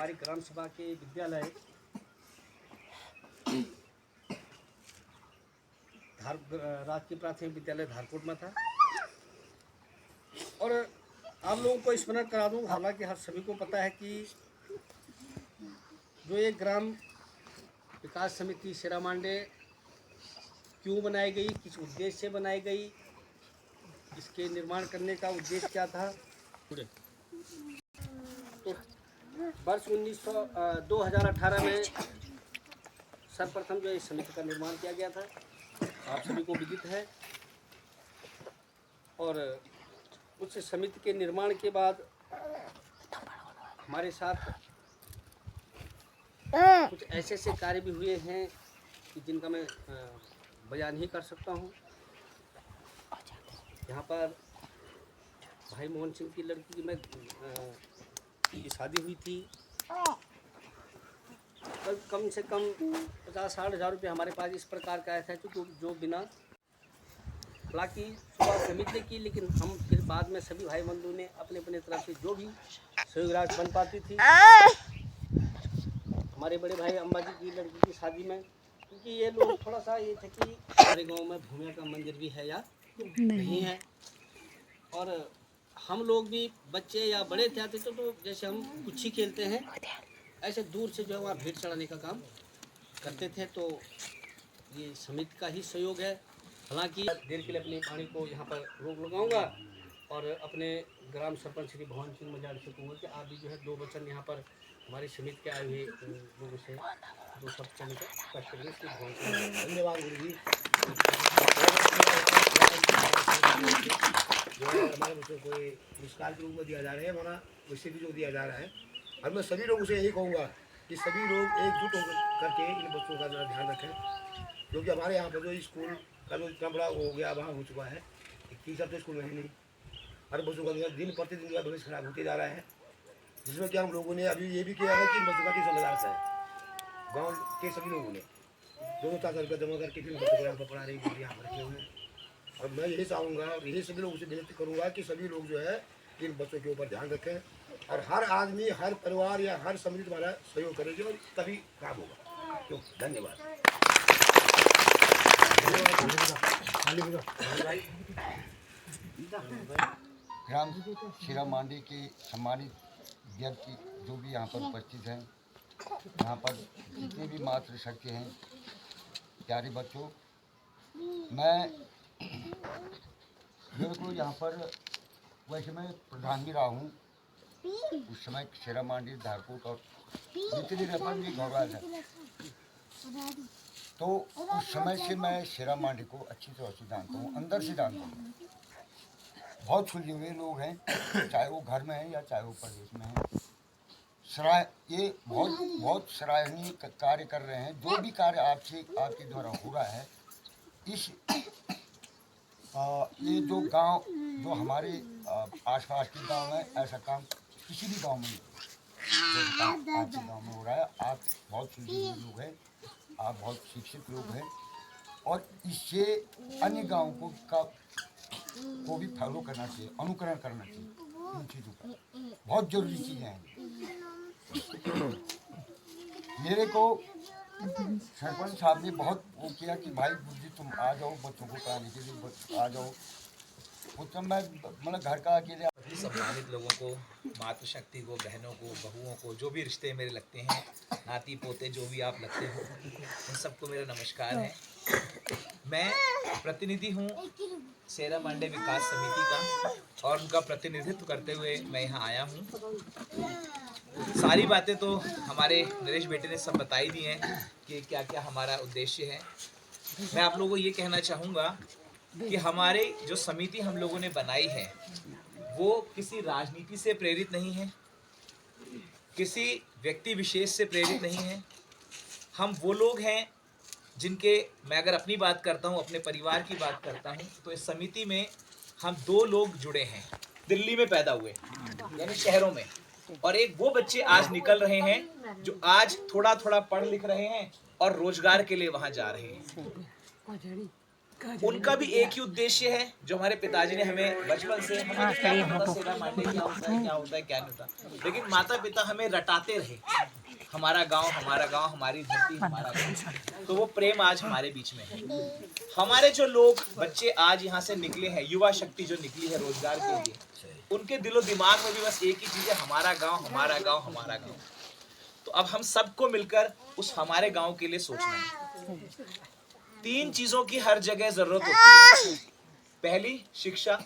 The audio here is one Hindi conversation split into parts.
हमारी ग्राम सभा के विद्यालय राजकीय प्राथमिक विद्यालय धारकोट में था। और आप लोगों को स्मरण करा दूं, हालांकि हर सभी को पता है कि जो ये ग्राम विकास समिति शेरामांडे क्यों बनाई गई, किस उद्देश्य से बनाई गई, इसके निर्माण करने का उद्देश्य क्या था। तो वर्ष 2018 में सर्वप्रथम जो इस समिति का निर्माण किया गया था, आप सभी को विदित है। और उस समिति के निर्माण के बाद हमारे साथ कुछ ऐसे ऐसे कार्य भी हुए हैं कि जिनका मैं बयान ही कर सकता हूँ। यहाँ पर भाई मोहन सिंह की लड़की की शादी हुई थी। कम से कम 50-60 हज़ार रुपये हमारे पास इस प्रकार का आया था जो बिना, हालांकि शुरुआत समिति ने की, लेकिन हम फिर बाद में सभी भाई बंधु ने अपने अपने तरफ से जो भी सहयोग राशि बन पाती थी। हमारे बड़े भाई अम्बा जी की लड़की की शादी में, क्योंकि ये लोग थोड़ा सा ये थे कि हमारे गांव में भूमिया का मंदिर भी है या नहीं है, और हम लोग भी बच्चे या बड़े थे आते तो जैसे हम कुछ खेलते हैं ऐसे दूर से जो है वहाँ भेंट चढ़ाने का काम करते थे। तो ये समिति का ही सहयोग है। हालांकि देर के लिए अपनी वाणी को यहाँ पर रोक लगाऊंगा और अपने ग्राम सरपंच श्री भवन सिंह मजाड़ से कहूँगा कि आप भी जो है 2 वचन यहाँ पर हमारी समिति के आए हुए लोगों से 2 शब्द कहने का कष्ट करेंगे। श्री भवन सिंह, धन्यवाद गुरु जी। जो है हमारे बच्चों को पुरस्कार के रूप में दिया जा रहा है, हमारा वैसे भी जो दिया जा रहा है, और मैं सभी लोगों से यही कहूँगा कि सभी लोग एकजुट होकर करके इन बच्चों का ज़रा ध्यान रखें, क्योंकि हमारे यहाँ पर जो स्कूल का जो इतना बड़ा हो गया, वहाँ हो चुका है, एक टीचर तो स्कूल में ही नहीं, हर बच्चों का दिन प्रतिदिन जो है भविष्य खराब होते जा रहा है। जिसमें कि हम लोगों ने अभी ये भी किया है कि इन बच्चों का ट्यूशन लगा रखा है। गाँव के सभी लोगों ने 2,000 रुपये जमा करके फिर बच्चों को यहाँ पर पढ़ा रही है, यहाँ पर रखे हुए हैं। और मैं यही चाहूँगा और यही सभी लोगों से विनती करूँगा कि सभी लोग जो है इन बच्चों के ऊपर ध्यान रखें, और हर आदमी, हर परिवार या हर समिति द्वारा सहयोग करेगी और तभी काम होगा। क्यों? धन्यवाद। ग्राम शेरामांडे के सम्मानित व्यक्ति जो भी यहाँ पर उपस्थित हैं, यहाँ पर जितने भी मातृ शक्ति हैं, प्यारे बच्चों, मेरे को यहाँ पर, वैसे मैं प्रधान भी रहा हूँ उस समय शेरामांडे, धारकोट और जितने रैपर भी गौरव है। तो उस समय से मैं शेरामांडे को अच्छी तरह से जानता हूँ, अंदर से जानता हूँ। बहुत सुलझे हुए लोग हैं, चाहे वो घर में हैं या चाहे वो प्रदेश में हैं। ये बहुत सराहनीय कार्य कर रहे हैं। जो भी कार्य आपके द्वारा हो रहा है, ये जो गांव, जो हमारे आसपास के गांव में, ऐसा काम किसी भी गांव में नहीं, जो काम आपके गांव में हो रहा है। आप बहुत सुलझे हुए लोग हैं, आप बहुत शिक्षित लोग हैं, और इससे अन्य गाँव को भी फॉलो करना चाहिए, अनुकरण करना चाहिए। इन चीज़ों का बहुत जरूरी चीज़ें हैं। मेरे को सरपंच साहब ने बहुत वो किया कि भाई बुद्धि तुम आ जाओ, बच्चों को पढ़ाने के लिए आ जाओ। उस समय मतलब घर का अकेले। सम्मानित लोगों को, मातृशक्ति को, बहनों को, बहुओं को, जो भी रिश्ते मेरे लगते हैं, नाती पोते जो भी आप लगते हो, उन सबको मेरा नमस्कार है। मैं प्रतिनिधि हूँ शेरामांडे विकास समिति का, और उनका प्रतिनिधित्व करते हुए मैं यहाँ आया हूँ। सारी बातें तो हमारे नरेश बेटे ने सब बताई दी हैं कि क्या क्या हमारा उद्देश्य है। मैं आप लोगों को ये कहना चाहूँगा कि हमारे जो समिति हम लोगों ने बनाई है, वो किसी राजनीति से प्रेरित नहीं है, किसी व्यक्ति विशेष से प्रेरित नहीं है। हम वो लोग हैं जिनके, मैं अगर अपनी बात करता हूँ, अपने परिवार की बात करता हूँ, तो इस समिति में हम 2 लोग जुड़े हैं, दिल्ली में पैदा हुए, यानी शहरों में, और एक वो बच्चे आज निकल रहे हैं जो आज थोड़ा थोड़ा पढ़ लिख रहे हैं और रोजगार के लिए वहां जा रहे हैं। उनका भी एक ही उद्देश्य है जो हमारे पिताजी ने हमें बचपन से हमें क्या पता सेवा मांडे क्या होता है, क्या होता है, क्या नहीं होता, लेकिन माता पिता हमें रटाते रहे, हमारा गांव, हमारी धरती, हमारा गांव। तो वो प्रेम आज हमारे बीच में है। हमारे जो लोग बच्चे आज यहाँ से निकले हैं, युवा शक्ति जो निकली है रोजगार के लिए, उनके दिलो दिमाग में भी बस एक ही चीज है, हमारा गांव, हमारा गांव, हमारा गांव। तो अब हम सबको मिलकर उस हमारे गांव के लिए सोचना है। 3 चीजों की हर जगह जरूरत होती है। पहली शिक्षा,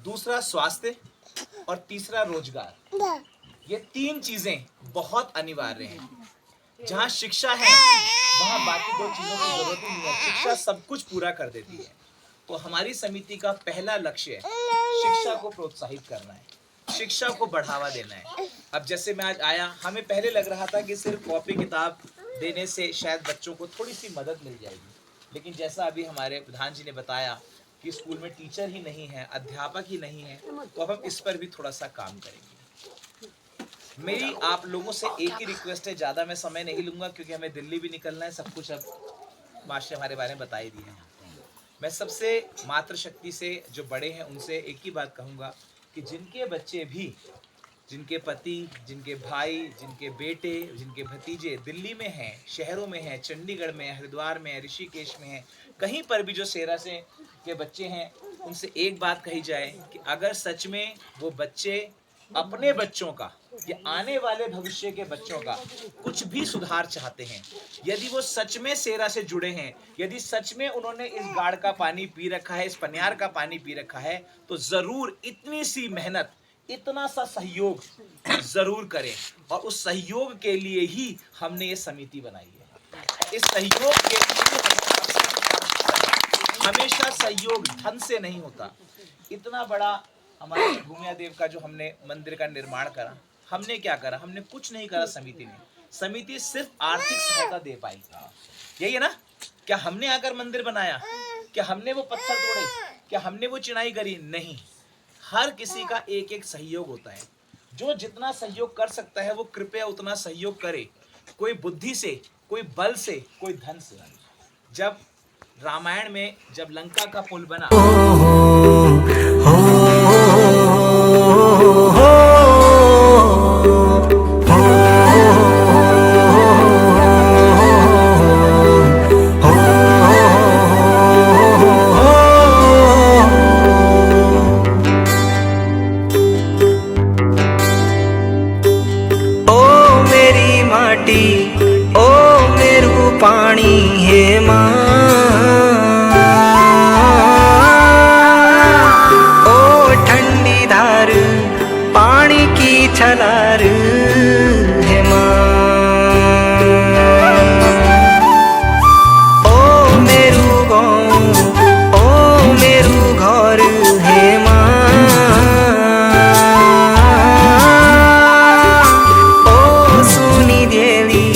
दूसरा स्वास्थ्य और तीसरा रोजगार। ये 3 चीजें बहुत अनिवार्य हैं। जहाँ शिक्षा है वहाँ बाकी 2 चीजों की जरूरत ही नहीं है। शिक्षा सब कुछ पूरा कर देती है। तो हमारी समिति का पहला लक्ष्य शिक्षा को प्रोत्साहित करना है, शिक्षा को बढ़ावा देना है। अब जैसे मैं आज आया, हमें पहले लग रहा था कि सिर्फ कॉपी किताब देने से शायद बच्चों को थोड़ी सी मदद मिल जाएगी, लेकिन जैसा अभी हमारे प्रधान जी ने बताया कि स्कूल में टीचर ही नहीं है, अध्यापक ही नहीं है, तो अब हम इस पर भी थोड़ा सा काम करेंगे। मेरी आप लोगों से एक ही रिक्वेस्ट है, ज़्यादा मैं समय नहीं लूँगा क्योंकि हमें दिल्ली भी निकलना है, सब कुछ अब मास्टर हमारे बारे में बता ही दिए हैं। मैं सबसे मातृशक्ति से जो बड़े हैं उनसे एक ही बात कहूँगा कि जिनके बच्चे भी, जिनके पति, जिनके भाई, जिनके बेटे, जिनके भतीजे दिल्ली में हैं, शहरों में हैं, चंडीगढ़ में, हरिद्वार में, ऋषिकेश में हैं, कहीं पर भी जो सेरा से के बच्चे हैं, उनसे एक बात कही जाए कि अगर सच में वो बच्चे अपने बच्चों का या आने वाले भविष्य के बच्चों का कुछ भी सुधार चाहते हैं, यदि वो सच में सेरा से जुड़े हैं, यदि सच में उन्होंने इस गाड़ का पानी पी रखा है, इस पनियार का पानी पी रखा है, तो जरूर इतनी सी मेहनत, इतना सा सहयोग जरूर करें। और उस सहयोग के लिए ही हमने ये समिति बनाई है। इस सहयोग के लिए हमेशा सहयोग धन से नहीं होता। इतना बड़ा हमारे भूमिया देव का जो हमने मंदिर का निर्माण करा, हमने क्या करा? हमने कुछ नहीं करा। समिति सिर्फ आर्थिक सहायता दे पाई, यही है ना? क्या हमने आकर मंदिर बनाया? क्या हमने वो पत्थर तोड़े? क्या हमने वो चिनाई करी? नहीं। हर किसी का एक एक सहयोग होता है। जो जितना सहयोग कर सकता है वो कृपया उतना सहयोग करे। कोई बुद्धि से, कोई बल से, कोई धन से। जब रामायण में जब लंका का पुल बना, पानी है माँ, ओ ठंडी धार पानी की छलार है माँ, ओ मेरू गाँव, ओ मेरू घर है माँ, ओ सुनी देवी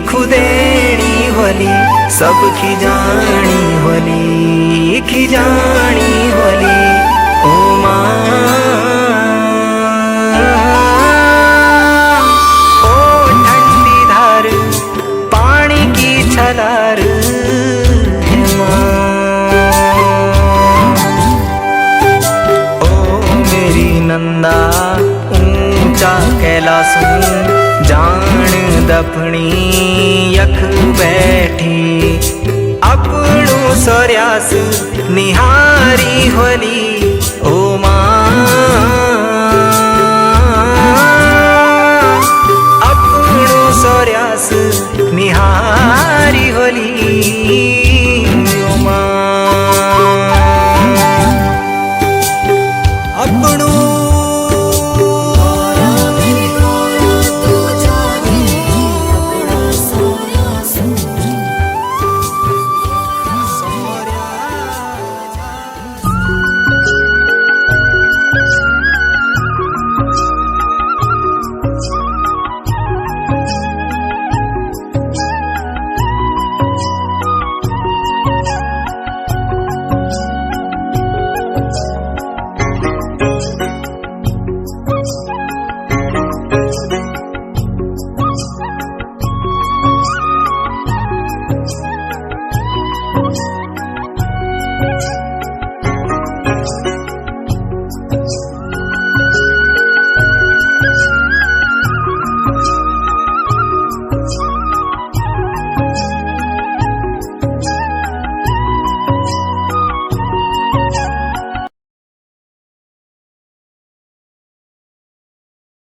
खुदेणी होली, सब खिजानी होली ओ माँ, ओ ठंडी धार पानी की छलार है माँ, ओ मेरी नंदा ऊंचा कैलासू जान दपनी यख बैठी, अपनू सोर्यास निहारी होली ओ माँ, अपनू सोर्यास निहारी होली ओ माँ, अपनू Thank you.